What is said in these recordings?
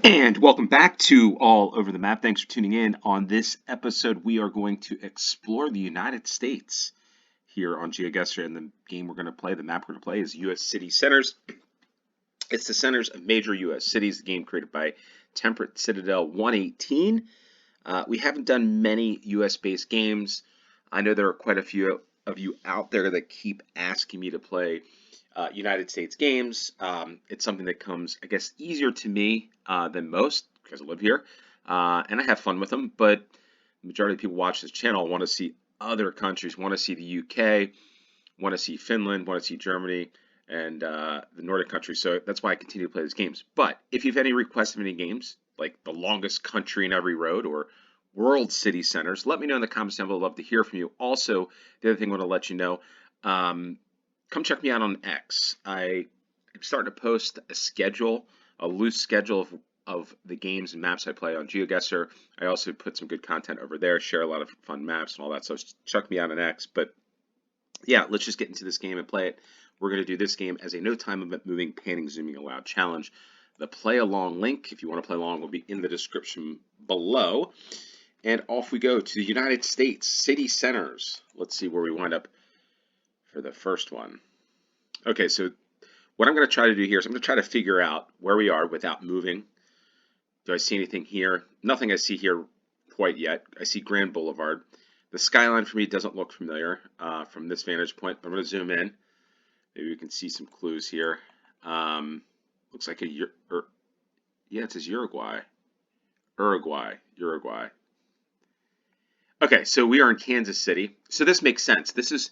And welcome back to All Over the Map. Thanks for tuning in. On this episode, we are going to explore the United States here on GeoGuessr. And the game we're going to play, the map we're going to play, is U.S. City Centers. It's the centers of major U.S. cities, the game created by Temperate Citadel 118. We haven't done many U.S.-based games. I know there are quite a few of you out there that keep asking me to play United States games. It's something that comes, I guess, easier to me than most because I live here, and I have fun with them. But the majority of people watch this channel want to see other countries, want to see the UK, want to see Finland, want to see Germany, and the Nordic countries. So that's why I continue to play these games. But if you have any requests of any games, like the longest country in every road or world city centers, let me know in the comments down below. I'd love to hear from you. Also, the other thing I want to let you know, come check me out on X. I'm starting to post a schedule, a loose schedule of the games and maps I play on GeoGuessr. I also put some good content over there, share a lot of fun maps and all that, so check me out on X. But yeah, let's just get into this game and play it. We're going to do this game as a no time limit moving, panning, zooming allowed challenge. The play along link, if you want to play along, will be in the description below. And off we go to the United States city centers. Let's see where we wind up for the first one. Okay, so what I'm going to try to do here is I'm going to try to figure out where we are without moving. Do I see anything here? Nothing I see here quite yet. I see Grand Boulevard. The skyline for me doesn't look familiar from this vantage point. I'm going to zoom in. Maybe we can see some clues here. Looks like yeah, it says Uruguay. Uruguay. Okay, so we are in Kansas City. So this makes sense. This is,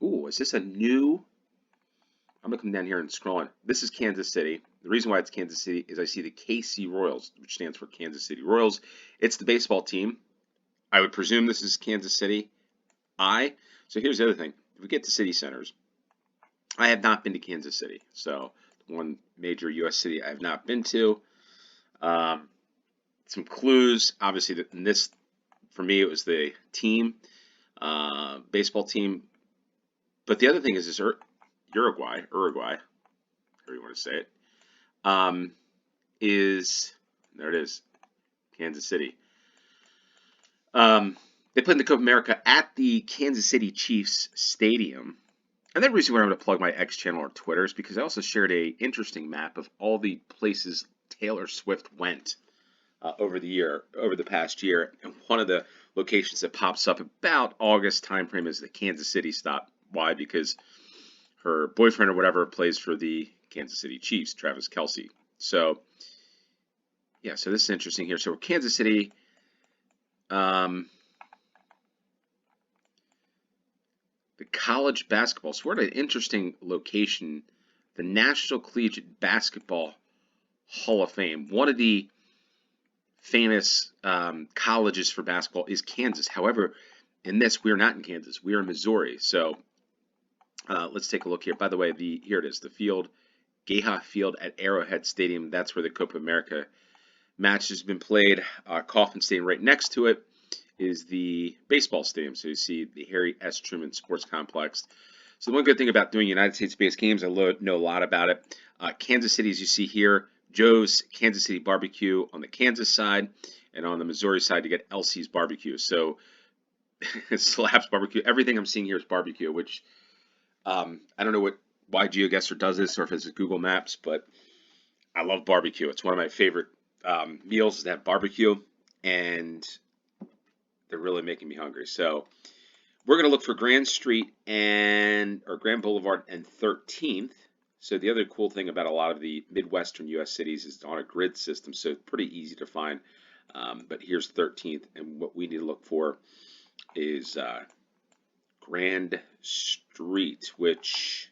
ooh, is this a new? I'm going to come down here and scroll on. This is Kansas City. The reason why it's Kansas City is I see the KC Royals, which stands for Kansas City Royals. It's the baseball team. I would presume this is Kansas City. So here's the other thing. If we get to city centers, I have not been to Kansas City. So one major U.S. city I have not been to. Some clues. Obviously, in this, for me, it was the team, baseball team. But the other thing is Uruguay, however you want to say it, there it is, Kansas City. They played in the Copa America at the Kansas City Chiefs Stadium. And the reason why I'm going to plug my X channel or Twitter is because I also shared a interesting map of all the places Taylor Swift went over the past year. And one of the locations that pops up about August timeframe is the Kansas City stop. Why? Because her boyfriend or whatever plays for the Kansas City Chiefs, Travis Kelce. So, yeah, so this is interesting here. So, Kansas City, the college basketball. So, we're at an interesting location, the National Collegiate Basketball Hall of Fame. One of the famous colleges for basketball is Kansas. However, in this, we are not in Kansas. We are in Missouri. So, let's take a look here. By the way, here it is, the field, Geha Field at Arrowhead Stadium. That's where the Copa America match has been played. Kauffman Stadium right next to it is the baseball stadium. So you see the Harry S. Truman Sports Complex. So the one good thing about doing United States-based games, I know a lot about it. Kansas City, as you see here, Joe's Kansas City Barbecue on the Kansas side, and on the Missouri side, you get Elsie's Barbecue. So Slab's Barbecue. Everything I'm seeing here is barbecue, which I don't know why GeoGuessr does this or if it's Google Maps, but I love barbecue. It's one of my favorite meals is to have barbecue, and they're really making me hungry. So we're going to look for Grand Boulevard and 13th. So the other cool thing about a lot of the Midwestern U.S. cities is it's on a grid system, so it's pretty easy to find. But here's 13th, and what we need to look for is Grand Street, which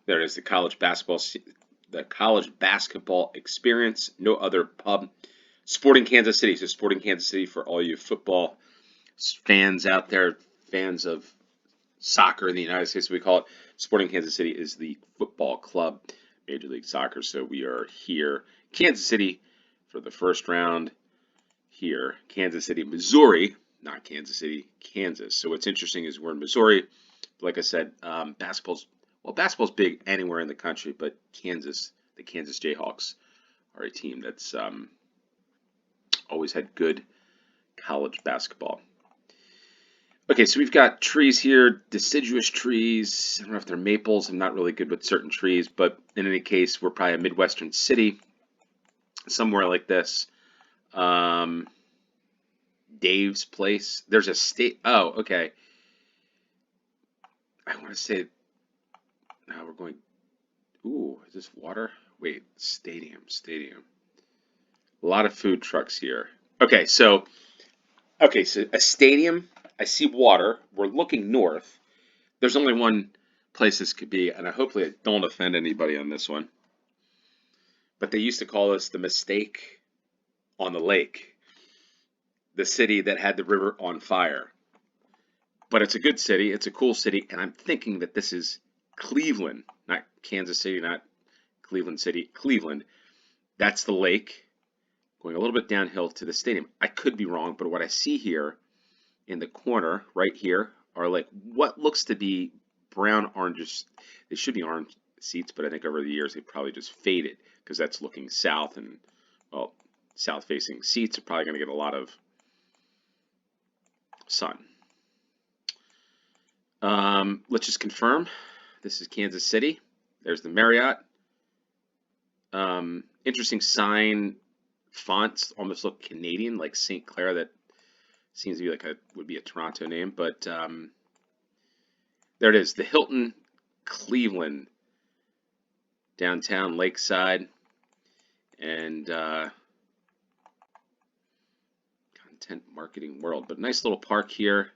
there it is, the college basketball experience. No other pub. Sporting Kansas City. So Sporting Kansas City for all you football fans out there, fans of soccer in the United States, we call it. Sporting Kansas City is the football club, Major League Soccer. So we are here, Kansas City, for the first round here. Kansas City, Missouri, not Kansas City, Kansas. So what's interesting is we're in Missouri. Like I said, basketball's big anywhere in the country, but Kansas, the Kansas Jayhawks, are a team that's always had good college basketball. Okay, so we've got trees here, deciduous trees. I don't know if they're maples. I'm not really good with certain trees, but in any case, we're probably a Midwestern city, somewhere like this. Dave's place. There's a state. Oh, okay. I want to say. Now we're going. Ooh, is this water? Wait, stadium. A lot of food trucks here. Okay, so a stadium. I see water. We're looking north. There's only one place this could be, and hopefully I don't offend anybody on this one. But they used to call us the mistake on the lake, the city that had the river on fire. But it's a good city. It's a cool city, and I'm thinking that this is Cleveland, not Kansas City, not Cleveland City, Cleveland. That's the lake, going a little bit downhill to the stadium. I could be wrong, but what I see here in the corner right here are like what looks to be brown oranges. They should be orange seats, but I think over the years they probably just faded because that's looking south, and well, south facing seats are probably going to get a lot of sun. Let's just confirm this is Kansas City. There's the Marriott. Interesting sign, fonts almost look Canadian, like St. Clair. That seems to be like would be a Toronto name, but there it is, the Hilton Cleveland, downtown Lakeside, and content marketing world. But nice little park here.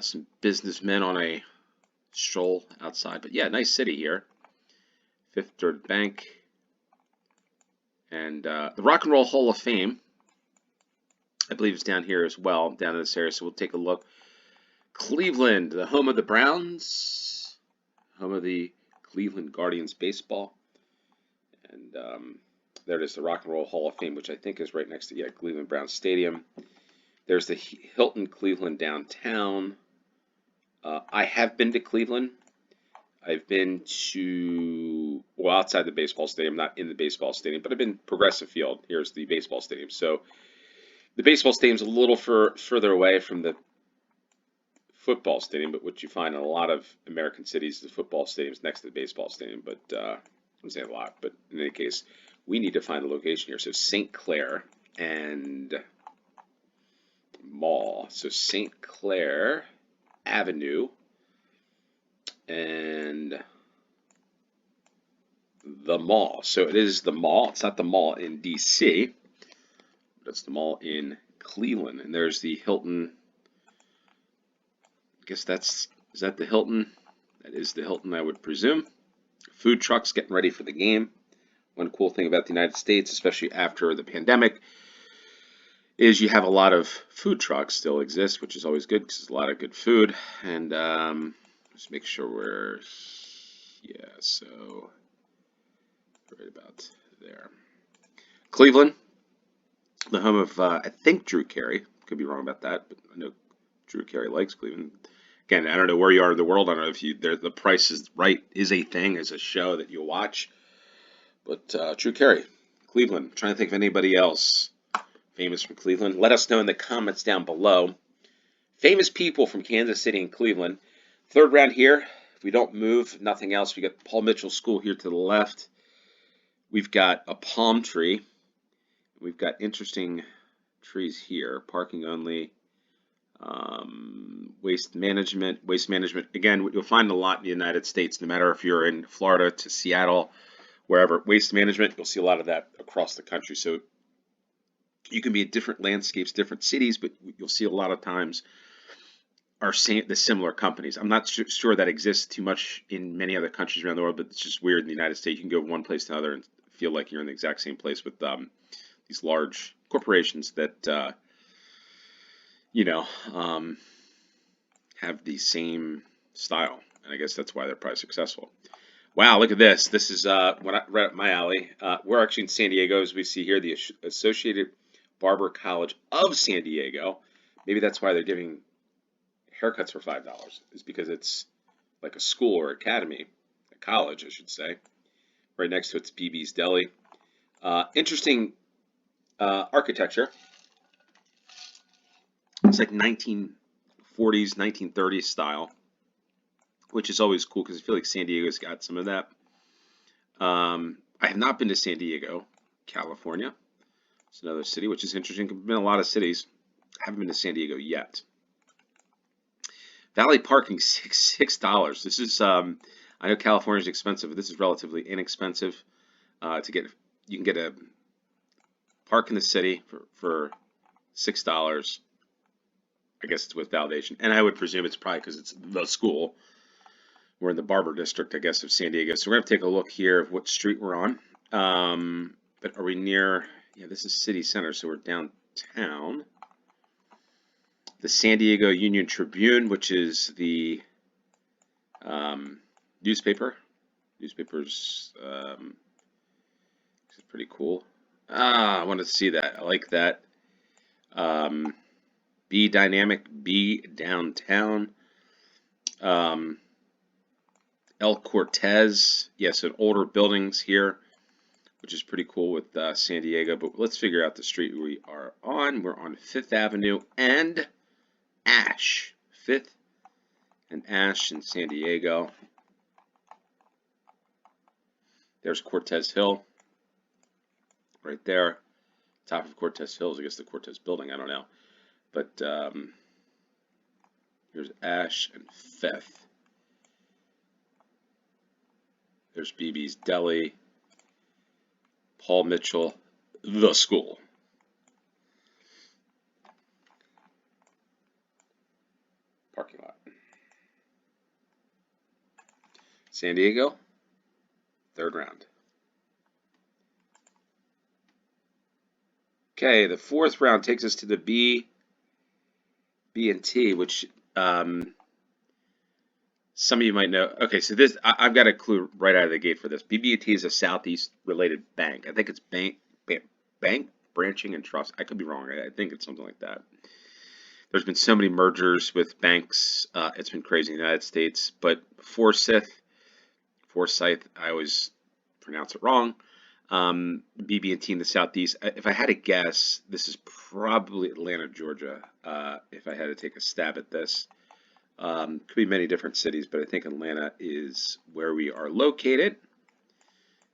Some businessmen on a stroll outside, but yeah, nice city here. Fifth Third Bank, and the Rock and Roll Hall of Fame, I believe, is down here as well, down in this area. So we'll take a look. Cleveland, the home of the Browns, home of the Cleveland Guardians baseball, and there it is, the Rock and Roll Hall of Fame, which I think is right next to Cleveland Browns Stadium. There's the Hilton Cleveland downtown. I have been to Cleveland. I've been to, well, outside the baseball stadium, not in the baseball stadium, but I've been Progressive Field. Here's the baseball stadium. So the baseball stadium's a little further away from the football stadium, but what you find in a lot of American cities, the football stadium's next to the baseball stadium. But I don't say a lot, but in any case, we need to find a location here. So St. Clair and Mall. So St. Clair Avenue and the mall. So it is the mall. It's not the mall in DC, but it's the mall in Cleveland. And there's the Hilton. I guess is that the Hilton? That is the Hilton, I would presume. Food trucks getting ready for the game. One cool thing about the United States, especially after the pandemic, is you have a lot of food trucks still exist, which is always good because there's a lot of good food. And let's make sure we're, so right about there. Cleveland, the home of, I think, Drew Carey. Could be wrong about that, but I know Drew Carey likes Cleveland. Again, I don't know where you are in the world. I don't know if the Price is Right is a thing, is a show that you'll watch. But Drew Carey, Cleveland. I'm trying to think of anybody else famous from Cleveland. Let us know in the comments down below. Famous people from Kansas City and Cleveland. Third round here. If we don't move, nothing else. We got Paul Mitchell School here to the left. We've got a palm tree. We've got interesting trees here. Parking only. Waste management. Again, you'll find a lot in the United States, no matter if you're in Florida to Seattle, wherever. Waste management, you'll see a lot of that across the country. So you can be in different landscapes, different cities, but you'll see a lot of times are the similar companies. I'm not sure that exists too much in many other countries around the world, but it's just weird in the United States. You can go one place to another and feel like you're in the exact same place with these large corporations that have the same style, and I guess that's why they're probably successful. Wow, look at this. This is right up my alley. We're actually in San Diego, as we see here, the Associated Barber College of San Diego. Maybe that's why they're giving haircuts for $5, is because it's like a school or academy, a college, I should say. Right next to it's BB's Deli. Interesting architecture. It's like 1940s, 1930s style, which is always cool because I feel like San Diego's got some of that. I have not been to San Diego, California. It's another city, which is interesting. I've been in a lot of cities. I haven't been to San Diego yet. Valet parking, $6. This is I know California is expensive, but this is relatively inexpensive to get. You can get a park in the city for $6. I guess it's with validation, and I would presume it's probably because it's the school. We're in the Barber District, I guess, of San Diego. So we're going to take a look here of what street we're on. But are we near? Yeah, this is City Center, so we're downtown. The San Diego Union Tribune, which is the newspaper. Newspaper's pretty cool. I want to see that. I like that. Be dynamic. Be downtown. El Cortez. Yes, yeah, so older buildings here, which is pretty cool with San Diego. But let's figure out the street we are on. We're on 5th Avenue and Ash. 5th and Ash in San Diego. There's Cortez Hill. Right there. Top of Cortez Hill is, I guess, the Cortez building. I don't know. But here's Ash and 5th. There's BB's Deli. Paul Mitchell, the school. Parking lot. San Diego, 3rd round. Okay, the 4th round takes us to the B and T, which some of you might know. Okay, so this I've got a clue right out of the gate for this. BB&T is a Southeast related bank. I think it's bank branching and trust. I could be wrong. I think it's something like that. There's been so many mergers with banks. It's been crazy in the United States. But Forsyth, I always pronounce it wrong. BB&T in the Southeast. If I had to guess, this is probably Atlanta, Georgia. If I had to take a stab at this. Could be many different cities, but I think Atlanta is where we are located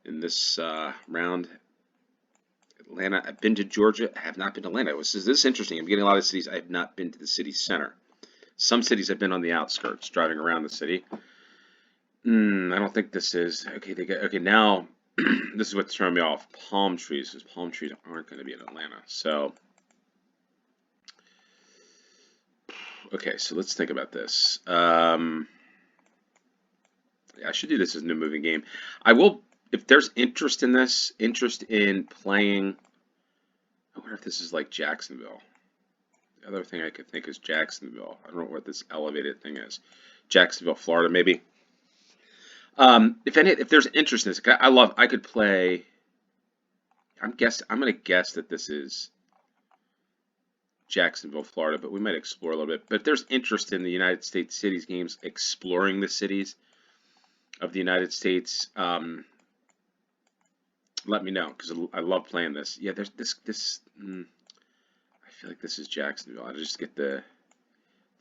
in this round. Atlanta. I've been to Georgia. I have not been to Atlanta. This is interesting. I'm getting a lot of cities. I have not been to the city center. Some cities I've been on the outskirts, driving around the city. I don't think this is okay. Okay now. This is what's throwing me off. Palm trees, because palm trees aren't going to be in Atlanta. So. Okay, so let's think about this. I should do this as a new moving game. I will, if there's interest in this, interest in playing. I wonder if this is like Jacksonville. The other thing I could think is Jacksonville. I don't know what this elevated thing is. Jacksonville, Florida, maybe. If there's interest in this, I could play. I'm going to guess that this is Jacksonville, Florida, but we might explore a little bit. But if there's interest in the United States cities games, exploring the cities of the United States, let me know, because I love playing this. Yeah, there's this. I feel like this is Jacksonville. I just get thought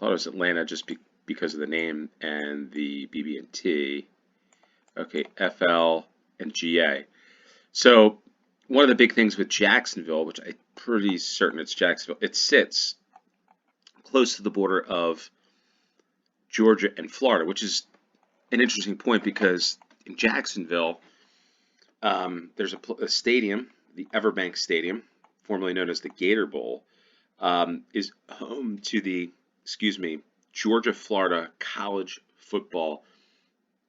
it was Atlanta just because of the name and the BB&T. Okay, FL and GA. So one of the big things with Jacksonville, which I'm pretty certain it's Jacksonville, it sits close to the border of Georgia and Florida, which is an interesting point because in Jacksonville, there's a stadium, the Everbank Stadium, formerly known as the Gator Bowl, is home to the, Georgia-Florida college football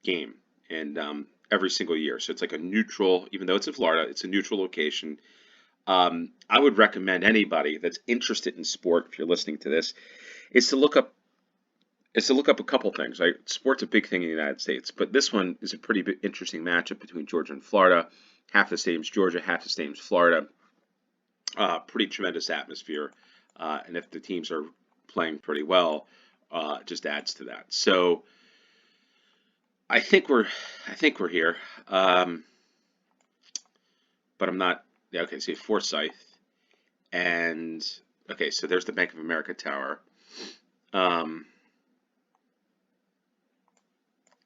game, and every single year. So it's like a neutral, even though it's in Florida, it's a neutral location. I would recommend anybody that's interested in sport, if you're listening to this, is to look up is to look up a couple things, right? Sport's a big thing in the United States, but this one is a pretty interesting matchup between Georgia and Florida. Half the stadium's Georgia, half the stadium's Florida. Pretty tremendous atmosphere, and if the teams are playing pretty well, it just adds to that. So I think we're here, but I'm not. Yeah, okay, so Forsyth, and okay, so there's the Bank of America Tower, and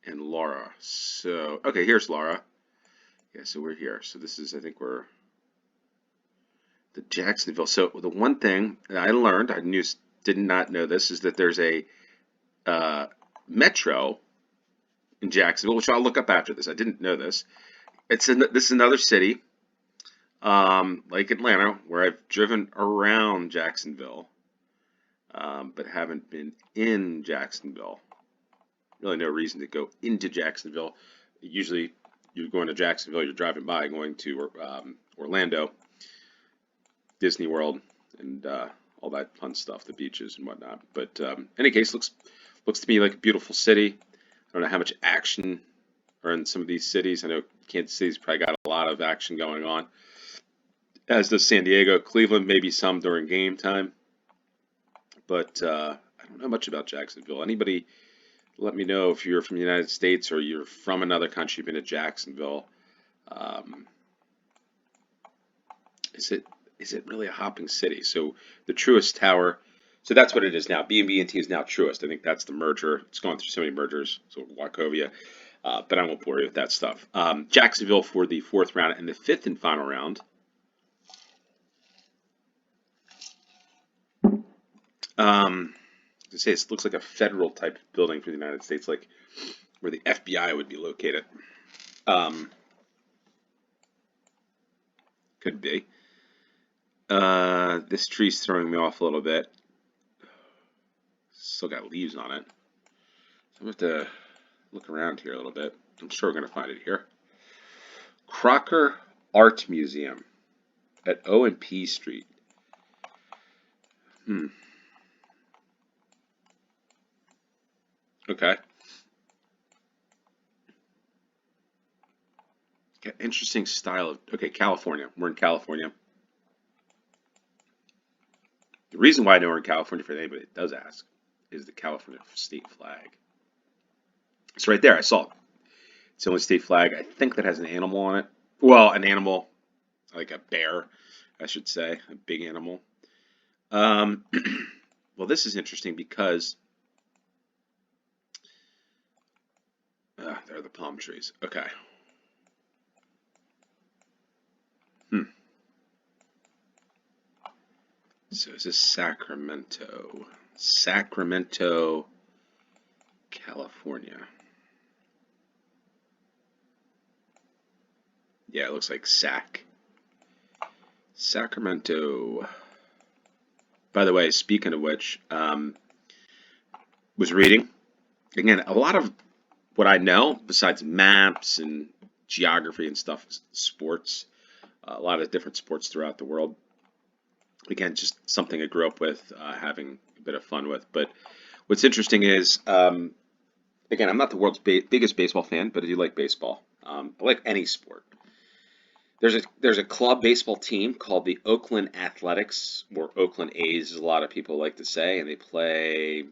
Laura. So okay, here's Laura. Yeah, so we're here. So this is, I think we're the Jacksonville. So the one thing that I learned, did not know this, is that there's a metro in Jacksonville, which I'll look up after this. I didn't know this. This is another city, like Atlanta, where I've driven around Jacksonville, but haven't been in Jacksonville. Really no reason to go into Jacksonville. Usually you're going to Jacksonville, you're driving by, going to Orlando, Disney World, and all that fun stuff, the beaches and whatnot. But in any case, looks to me like a beautiful city. I don't know how much action are in some of these cities. I know Kansas City's probably got a lot of action going on, as does San Diego. Cleveland, maybe some during game time. But I don't know much about Jacksonville. Anybody, let me know if you're from the United States or you're from another country, been to Jacksonville. Is it really a hopping city? So the Truist Tower, so that's what it is now. B&B&T is now Truist. I think that's the merger. It's gone through so many mergers, so Wachovia. But I won't bore you with that stuff. Jacksonville for the fourth round, and the fifth and final round. To say, it looks like a federal type building for the United States, like where the FBI would be located. Could be. This tree's throwing me off a little bit. Still got leaves on it. So I'm going to have to look around here a little bit. I'm sure we're going to find it here. Crocker Art Museum at O&P Street. Okay. Got interesting style of, okay, California. We're in California. The reason why I know we're in California, for anybody that does ask, is the California state flag. It's right there. I saw it. It's the only state flag, I think, that has an animal on it. Well, an animal, like a bear, I should say, a big animal. Well, this is interesting because there are the palm trees. Okay. So is this Sacramento? Sacramento, California. Yeah, it looks like Sacramento. By the way, speaking of which, was reading. Again, a lot of what I know, besides maps and geography and stuff, is sports. A lot of different sports throughout the world. Again, just something I grew up with, having a bit of fun with. But what's interesting is, again, I'm not the world's biggest baseball fan, but I do like baseball. I like any sport. There's a club baseball team called the Oakland Athletics, or Oakland A's, as a lot of people like to say, and they play,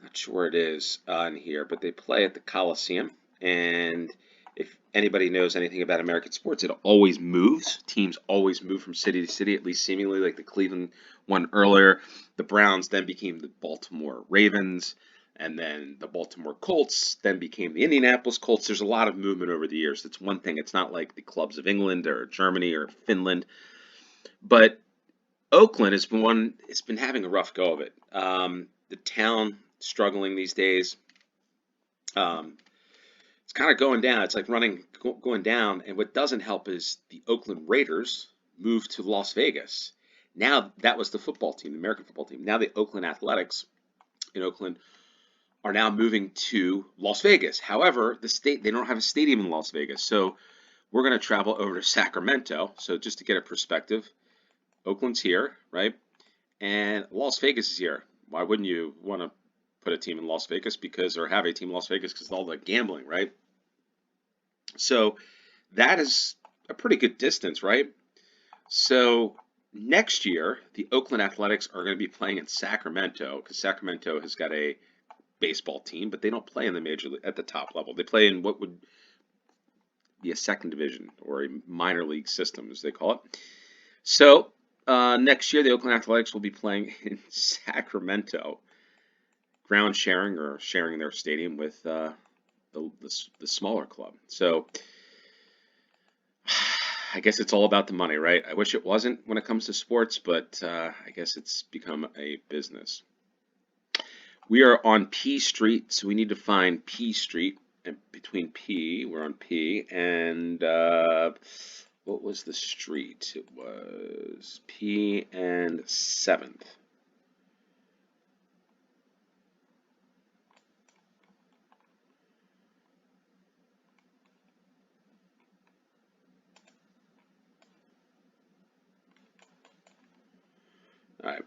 not sure where it is in here, but they play at the Coliseum. And if anybody knows anything about American sports, it always moves. Teams always move from city to city, at least seemingly, like the Cleveland one earlier. The Browns then became the Baltimore Ravens, and then the Baltimore Colts then became the Indianapolis Colts. There's a lot of movement over the years. That's one thing. It's not like the clubs of England or Germany or Finland. But Oakland has been having a rough go of it. The town struggling these days. It's kind of going down. It's like going down. And what doesn't help is the Oakland Raiders moved to Las Vegas. Now, that was the football team, the American football team. Now the Oakland Athletics in Oakland are now moving to Las Vegas. However, they don't have a stadium in Las Vegas. So we're going to travel over to Sacramento. So just to get a perspective, Oakland's here, right? And Las Vegas is here. Why wouldn't you want to put a team in Las Vegas or have a team in Las Vegas because of all the gambling, right? So that is a pretty good distance, right? So next year, the Oakland Athletics are going to be playing in Sacramento because Sacramento has got a baseball team, but they don't play in the major league at the top level. They play in what would be a second division or a minor league system, as they call it. So next year, the Oakland Athletics will be playing in Sacramento, ground sharing or sharing their stadium with the smaller club. So I guess it's all about the money, right? I wish it wasn't when it comes to sports, but I guess it's become a business. We are on P Street, so we need to find P Street. And between P, we're on P, and what was the street? It was P and 7th. All right,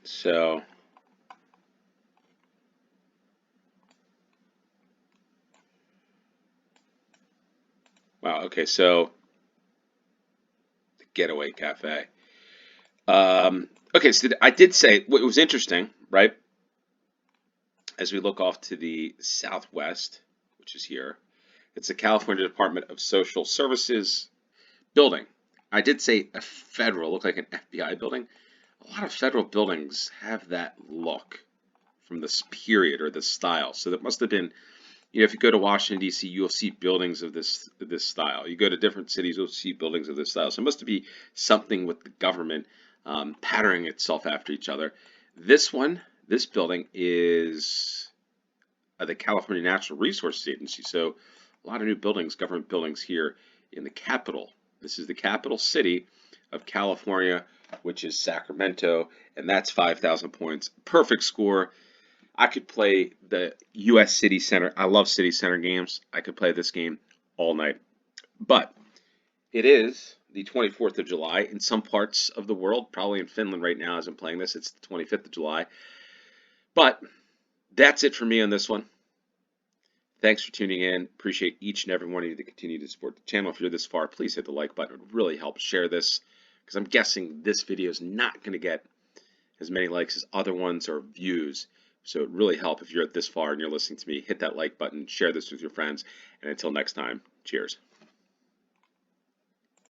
so wow, okay, so the Getaway Cafe. Okay, so I did say what was interesting, right? As we look off to the southwest, which is here, it's the California Department of Social Services building. I did say a federal, looked like an FBI building. A lot of federal buildings have that look from this period or this style. So that must have been, if you go to Washington, D.C., you'll see buildings of this style. You go to different cities, you'll see buildings of this style. So it must be something with the government patterning itself after each other. This building is the California Natural Resources Agency. So a lot of new buildings, government buildings here in the capital. This is the capital city of California, which is Sacramento, and that's 5,000 points. Perfect score. I could play the U.S. City Center. I love City Center games. I could play this game all night. But it is the 24th of July. In some parts of the world, probably in Finland right now as I'm playing this, it's the 25th of July. But that's it for me on this one. Thanks for tuning in. Appreciate each and every one of you that continue to support the channel. If you're this far, please hit the like button. It would really help share this because I'm guessing this video is not going to get as many likes as other ones or views. So it really helps if you're at this far and you're listening to me. Hit that like button, share this with your friends, and until next time, cheers.